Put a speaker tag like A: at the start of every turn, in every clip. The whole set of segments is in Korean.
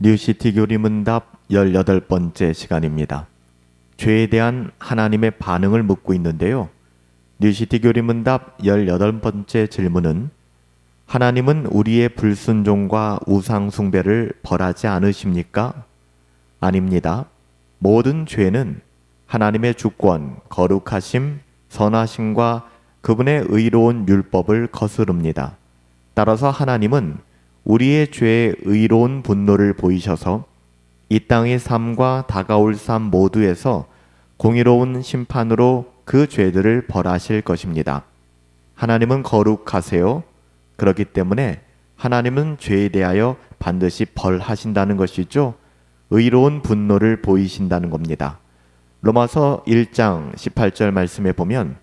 A: 뉴시티 교리문답 18번째 시간입니다. 죄에 대한 하나님의 반응을 묻고 있는데요. 뉴시티 교리문답 18번째 질문은 하나님은 우리의 불순종과 우상 숭배를 벌하지 않으십니까? 아닙니다. 모든 죄는 하나님의 주권, 거룩하심, 선하심과 그분의 의로운 율법을 거스릅니다. 따라서 하나님은 우리의 죄에 의로운 분노를 보이셔서 이 땅의 삶과 다가올 삶 모두에서 공의로운 심판으로 그 죄들을 벌하실 것입니다. 하나님은 거룩하세요. 그렇기 때문에 하나님은 죄에 대하여 반드시 벌하신다는 것이죠. 의로운 분노를 보이신다는 겁니다. 로마서 1장 18절 말씀에 보면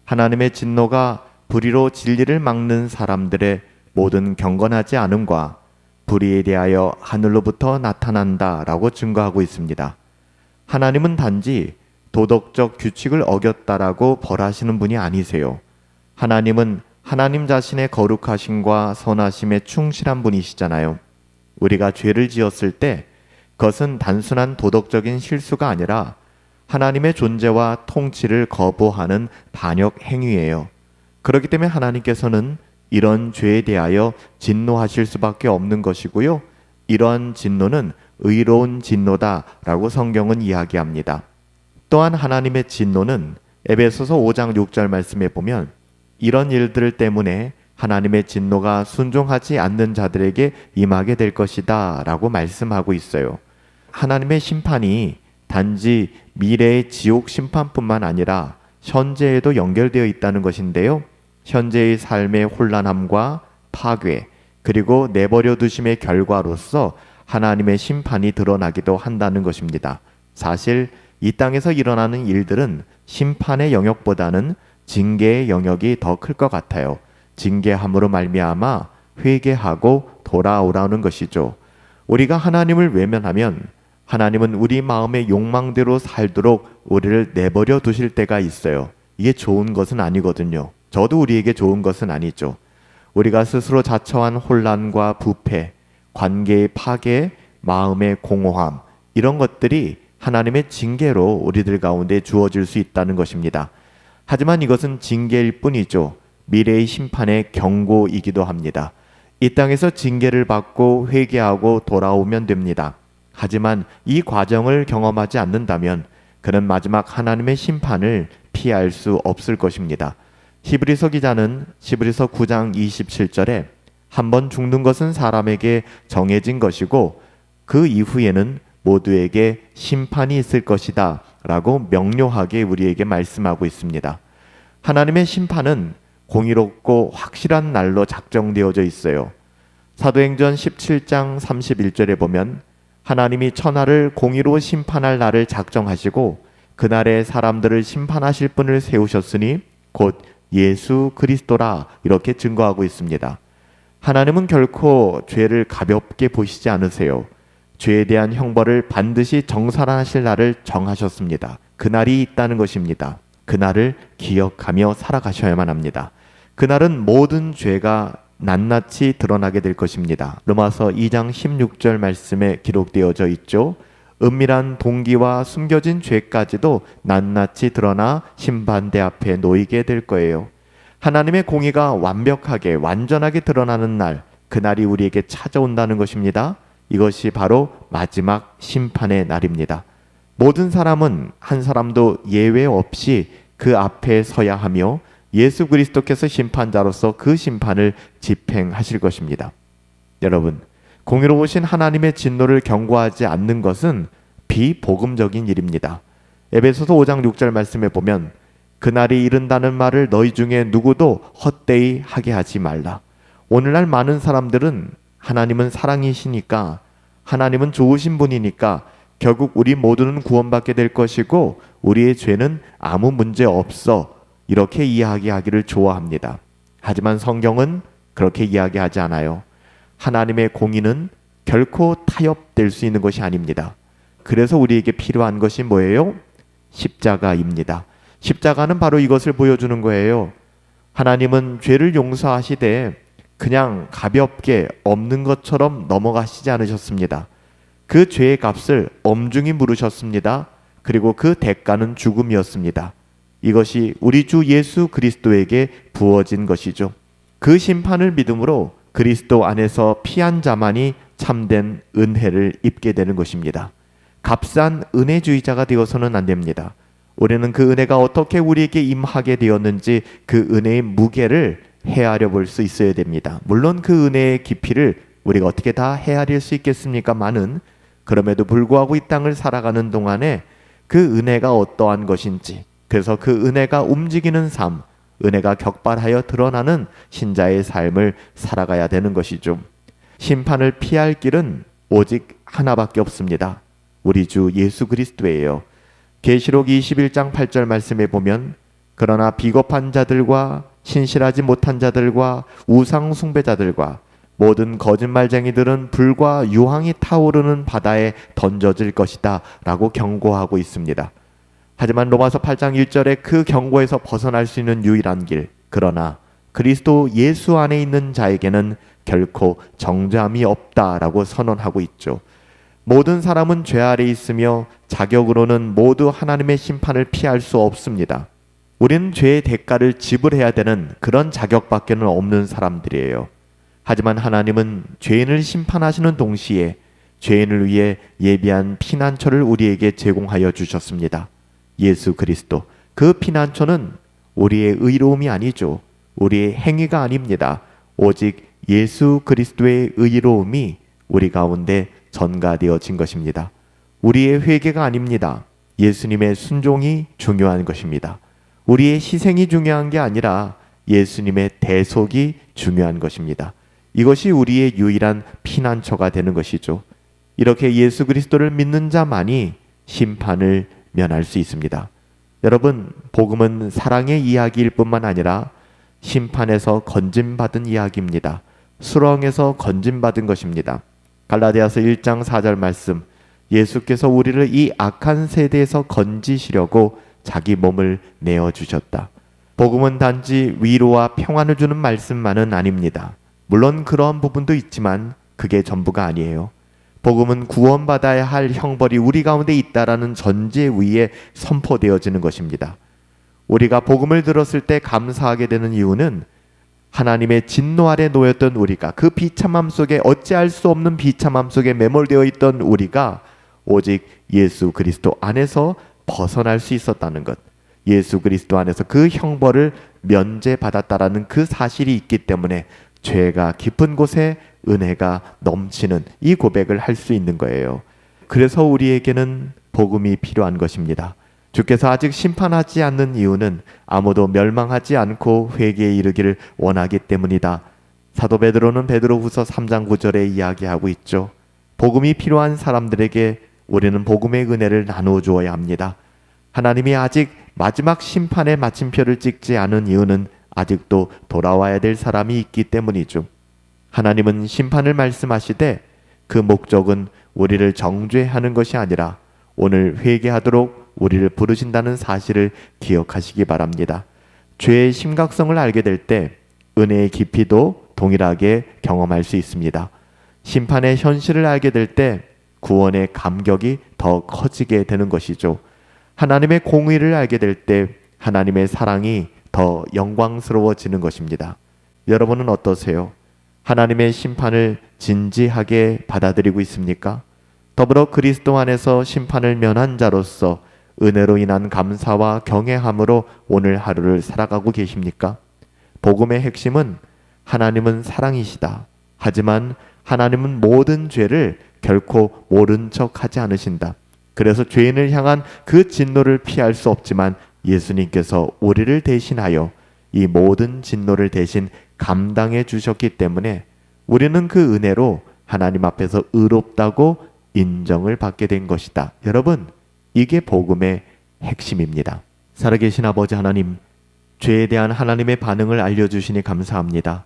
A: 하나님의 진노가 불의로 진리를 막는 사람들의 모든 경건하지 않음과 불의에 대하여 하늘로부터 나타난다라고 증거하고 있습니다. 하나님은 단지 도덕적 규칙을 어겼다라고 벌하시는 분이 아니세요. 하나님은 하나님 자신의 거룩하심과 선하심에 충실한 분이시잖아요. 우리가 죄를 지었을 때 그것은 단순한 도덕적인 실수가 아니라 하나님의 존재와 통치를 거부하는 반역 행위예요. 그렇기 때문에 하나님께서는 이런 죄에 대하여 진노하실 수밖에 없는 것이고요. 이러한 진노는 의로운 진노다라고 성경은 이야기합니다. 또한 하나님의 진노는 에베소서 5장 6절 말씀에 보면 이런 일들 때문에 하나님의 진노가 순종하지 않는 자들에게 임하게 될 것이다 라고 말씀하고 있어요. 하나님의 심판이 단지 미래의 지옥 심판뿐만 아니라 현재에도 연결되어 있다는 것인데요. 현재의 삶의 혼란함과 파괴 그리고 내버려 두심의 결과로서 하나님의 심판이 드러나기도 한다는 것입니다. 사실 이 땅에서 일어나는 일들은 심판의 영역보다는 징계의 영역이 더 클 것 같아요. 징계함으로 말미암아 회개하고 돌아오라는 것이죠. 우리가 하나님을 외면하면 하나님은 우리 마음의 욕망대로 살도록 우리를 내버려 두실 때가 있어요. 이게 좋은 것은 아니거든요. 저도 우리에게 좋은 것은 아니죠. 우리가 스스로 자처한 혼란과 부패, 관계의 파괴, 마음의 공허함 이런 것들이 하나님의 징계로 우리들 가운데 주어질 수 있다는 것입니다. 하지만 이것은 징계일 뿐이죠. 미래의 심판의 경고이기도 합니다. 이 땅에서 징계를 받고 회개하고 돌아오면 됩니다. 하지만 이 과정을 경험하지 않는다면 그는 마지막 하나님의 심판을 피할 수 없을 것입니다. 히브리서 기자는 히브리서 9장 27절에 한 번 죽는 것은 사람에게 정해진 것이고 그 이후에는 모두에게 심판이 있을 것이다 라고 명료하게 우리에게 말씀하고 있습니다. 하나님의 심판은 공의롭고 확실한 날로 작정되어져 있어요. 사도행전 17장 31절에 보면 하나님이 천하를 공의로 심판할 날을 작정하시고 그날에 사람들을 심판하실 분을 세우셨으니 곧 예수 그리스도라 이렇게 증거하고 있습니다. 하나님은 결코 죄를 가볍게 보시지 않으세요. 죄에 대한 형벌을 반드시 정산하실 날을 정하셨습니다. 그날이 있다는 것입니다. 그날을 기억하며 살아가셔야만 합니다. 그날은 모든 죄가 낱낱이 드러나게 될 것입니다. 로마서 2장 16절 말씀에 기록되어져 있죠. 은밀한 동기와 숨겨진 죄까지도 낱낱이 드러나 심판대 앞에 놓이게 될 거예요. 하나님의 공의가 완벽하게 완전하게 드러나는 날, 그날이 우리에게 찾아온다는 것입니다. 이것이 바로 마지막 심판의 날입니다. 모든 사람은 한 사람도 예외 없이 그 앞에 서야 하며 예수 그리스도께서 심판자로서 그 심판을 집행하실 것입니다. 여러분, 공의로우신 하나님의 진노를 경고하지 않는 것은 비복음적인 일입니다. 에베소서 5장 6절 말씀에 보면 그날이 이른다는 말을 너희 중에 누구도 헛되이 하게 하지 말라. 오늘날 많은 사람들은 하나님은 사랑이시니까 하나님은 좋으신 분이니까 결국 우리 모두는 구원받게 될 것이고 우리의 죄는 아무 문제 없어 이렇게 이야기하기를 좋아합니다. 하지만 성경은 그렇게 이야기하지 않아요. 하나님의 공의는 결코 타협될 수 있는 것이 아닙니다. 그래서 우리에게 필요한 것이 뭐예요? 십자가입니다. 십자가는 바로 이것을 보여주는 거예요. 하나님은 죄를 용서하시되 그냥 가볍게 없는 것처럼 넘어가시지 않으셨습니다. 그 죄의 값을 엄중히 물으셨습니다. 그리고 그 대가는 죽음이었습니다. 이것이 우리 주 예수 그리스도에게 부어진 것이죠. 그 심판을 믿음으로 그리스도 안에서 피한 자만이 참된 은혜를 입게 되는 것입니다. 값싼 은혜주의자가 되어서는 안 됩니다. 우리는 그 은혜가 어떻게 우리에게 임하게 되었는지 그 은혜의 무게를 헤아려 볼 수 있어야 됩니다. 물론 그 은혜의 깊이를 우리가 어떻게 다 헤아릴 수 있겠습니까마는 그럼에도 불구하고 이 땅을 살아가는 동안에 그 은혜가 어떠한 것인지, 그래서 그 은혜가 움직이는 삶, 은혜가 격발하여 드러나는 신자의 삶을 살아가야 되는 것이죠. 심판을 피할 길은 오직 하나밖에 없습니다. 우리 주 예수 그리스도예요. 계시록 21장 8절 말씀에 보면 그러나 비겁한 자들과 신실하지 못한 자들과 우상 숭배자들과 모든 거짓말쟁이들은 불과 유황이 타오르는 바다에 던져질 것이다 라고 경고하고 있습니다. 하지만 로마서 8장 1절에 그 경고에서 벗어날 수 있는 유일한 길, 그러나 그리스도 예수 안에 있는 자에게는 결코 정죄함이 없다라고 선언하고 있죠. 모든 사람은 죄 아래 있으며 자격으로는 모두 하나님의 심판을 피할 수 없습니다. 우리는 죄의 대가를 지불해야 되는 그런 자격밖에는 없는 사람들이에요. 하지만 하나님은 죄인을 심판하시는 동시에 죄인을 위해 예비한 피난처를 우리에게 제공하여 주셨습니다. 예수 그리스도. 그 피난처는 우리의 의로움이 아니죠. 우리의 행위가 아닙니다. 오직 예수 그리스도의 의로움이 우리 가운데 전가되어진 것입니다. 우리의 회개가 아닙니다. 예수님의 순종이 중요한 것입니다. 우리의 희생이 중요한 게 아니라 예수님의 대속이 중요한 것입니다. 이것이 우리의 유일한 피난처가 되는 것이죠. 이렇게 예수 그리스도를 믿는 자만이 심판을 면할 수 있습니다. 여러분, 복음은 사랑의 이야기일 뿐만 아니라 심판에서 건짐받은 이야기입니다. 수렁에서 건짐받은 것입니다. 갈라디아서 1장 4절 말씀, 예수께서 우리를 이 악한 세대에서 건지시려고 자기 몸을 내어주셨다. 복음은 단지 위로와 평안을 주는 말씀만은 아닙니다. 물론 그러한 부분도 있지만 그게 전부가 아니에요. 복음은 구원받아야 할 형벌이 우리 가운데 있다라는 전제 위에 선포되어지는 것입니다. 우리가 복음을 들었을 때 감사하게 되는 이유는 하나님의 진노 아래 놓였던 우리가, 그 비참함 속에, 어찌할 수 없는 비참함 속에 매몰되어 있던 우리가 오직 예수 그리스도 안에서 벗어날 수 있었다는 것, 예수 그리스도 안에서 그 형벌을 면제받았다라는 그 사실이 있기 때문에 죄가 깊은 곳에 은혜가 넘치는 이 고백을 할 수 있는 거예요. 그래서 우리에게는 복음이 필요한 것입니다. 주께서 아직 심판하지 않는 이유는 아무도 멸망하지 않고 회개에 이르기를 원하기 때문이다. 사도 베드로는 베드로후서 3장 9절에 이야기하고 있죠. 복음이 필요한 사람들에게 우리는 복음의 은혜를 나누어 주어야 합니다. 하나님이 아직 마지막 심판의 마침표를 찍지 않은 이유는 아직도 돌아와야 될 사람이 있기 때문이죠. 하나님은 심판을 말씀하시되 그 목적은 우리를 정죄하는 것이 아니라 오늘 회개하도록 우리를 부르신다는 사실을 기억하시기 바랍니다. 죄의 심각성을 알게 될 때 은혜의 깊이도 동일하게 경험할 수 있습니다. 심판의 현실을 알게 될 때 구원의 감격이 더 커지게 되는 것이죠. 하나님의 공의를 알게 될 때 하나님의 사랑이 더 영광스러워지는 것입니다. 여러분은 어떠세요? 하나님의 심판을 진지하게 받아들이고 있습니까? 더불어 그리스도 안에서 심판을 면한 자로서 은혜로 인한 감사와 경외함으로 오늘 하루를 살아가고 계십니까? 복음의 핵심은 하나님은 사랑이시다. 하지만 하나님은 모든 죄를 결코 모른 척하지 않으신다. 그래서 죄인을 향한 그 진노를 피할 수 없지만 예수님께서 우리를 대신하여 이 모든 진노를 대신 감당해 주셨기 때문에 우리는 그 은혜로 하나님 앞에서 의롭다고 인정을 받게 된 것이다. 여러분, 이게 복음의 핵심입니다. 살아계신 아버지 하나님, 죄에 대한 하나님의 반응을 알려주시니 감사합니다.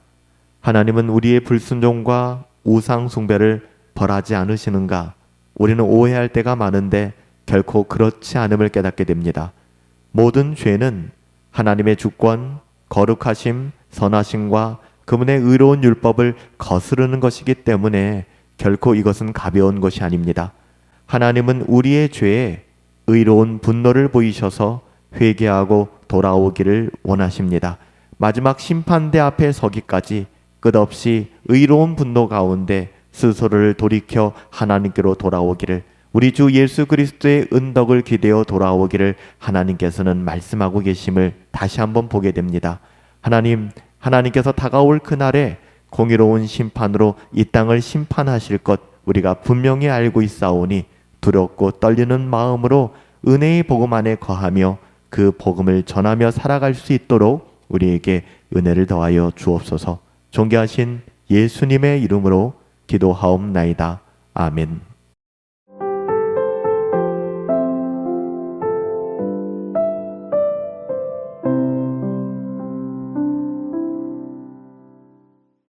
A: 하나님은 우리의 불순종과 우상 숭배를 벌하지 않으시는가? 우리는 오해할 때가 많은데 결코 그렇지 않음을 깨닫게 됩니다. 모든 죄는 하나님의 주권, 거룩하심, 선하심과 그분의 의로운 율법을 거스르는 것이기 때문에 결코 이것은 가벼운 것이 아닙니다. 하나님은 우리의 죄에 의로운 분노를 보이셔서 회개하고 돌아오기를 원하십니다. 마지막 심판대 앞에 서기까지 끝없이 의로운 분노 가운데 스스로를 돌이켜 하나님께로 돌아오기를, 우리 주 예수 그리스도의 은덕을 기대어 돌아오기를 하나님께서는 말씀하고 계심을 다시 한번 보게 됩니다. 하나님께서 다가올 그날에 공의로운 심판으로 이 땅을 심판하실 것 우리가 분명히 알고 있사오니 두렵고 떨리는 마음으로 은혜의 복음 안에 거하며 그 복음을 전하며 살아갈 수 있도록 우리에게 은혜를 더하여 주옵소서. 존귀하신 예수님의 이름으로 기도하옵나이다. 아멘.